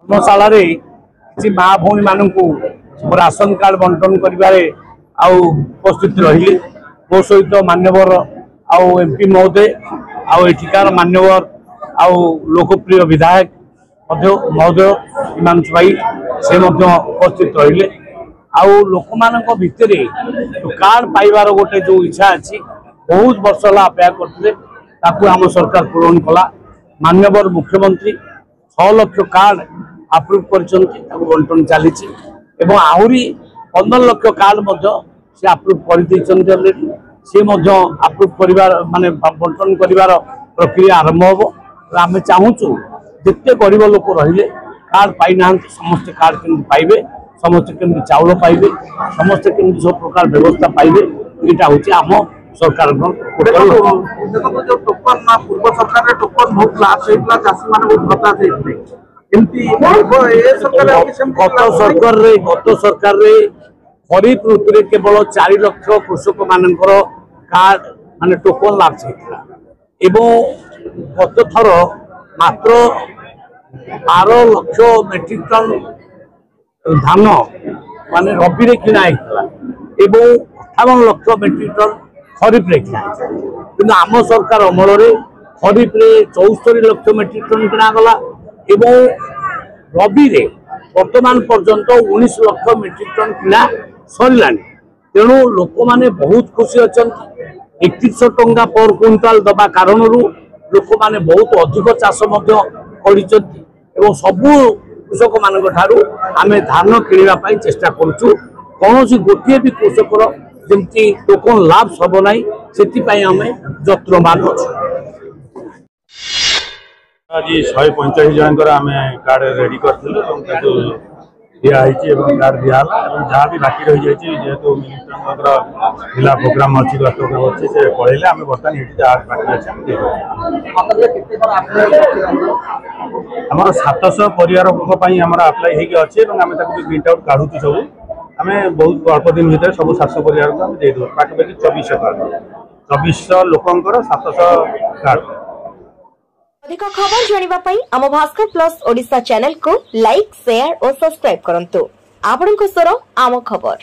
धर्मशाला किसी माँ भौणी मानू राशन कार्ड बंटन कर उपस्थित रही मो सहित मान्यवर आउ एमपी महोदय आठिकार मान्यवर आउ लोकप्रिय विधायक महोदय हिमांशु भाई से उपस्थित रहिले आउ लोक मान भितर कार्ड पाइबार गोटे जो इच्छा अच्छी बहुत वर्ष है अपेक्षा करते आम सरकार पूरण कला मान्यवर मुख्यमंत्री 6 लाख कार्ड अप्रूव कर बंटन चली आहरी 15 लाख कार्ड से अप्रूव कर सी अप्रूव कर माने बंटन कर प्रक्रिया आरंभ हम आम चाहूँ जिते गरीब लोक रहिले कार्ड पाई ना समस्ते कार्ड केमती पाइबे समस्ते केमती चाउल पाइबे समस्ते केमती सब प्रकार व्यवस्था पाइबे यहाँ हूँ आम सरकार पूर्व सरकार टोकन बहुत लाभ होता चाषी मैंने बहुत गत सरकार खरीफ ऋतु केवल 4 लाख कृषक मानकर कार्ड माने टोकन लाभ होता गत थर मात्र 12 लाख मेट्रिक टन धान माने रबी रे किना 58 लाख मेट्रिक टन खरीफ रे किना कि आम सरकार अमल खरीफ रे 74 लाख मेट्रिक टन किना गला रबी रे वर्तमान पर्यंत 19 लाख मेट्रिक टन किना सरला तेणु लोक माने बहुत खुशी अच्छा 3100 टंका पर क्विंटाल दबा कारण लोक माने बहुत अधिक चाष कर सबू कृषक मान आम धान किणवाई चेष्टा करुँ कौन गोटे भी कृषक जमी टोकन लाभ सब ना से आम यत्नवान अच्छे। आज 145 जन आम कार्ड रेडी करूँ दिखाई कार्ड दिहला जहाँ भी बाकी रही जाए जेहेतु मिनिस्टर प्रोग्राम अच्छी गस्त प्रोग्राम अच्छे से पढ़े आम बर्तमान ये जहाँ बाकी अच्छे आम 700 परिवार आप्लाई अच्छे आम प्रिंट आउट काढ़ु सब आम बहुत अल्प दिन भर सब 700 परिवार को आम देदेव पाखापाखि 2400 कार्ड 2400 लोकंर 700 कार्ड। अधिक खबर जानिबा पई आम भास्कर प्लस ओडिशा चैनल को लाइक शेयर और सब्सक्राइब करंतु आपनक स्वर आम खबर।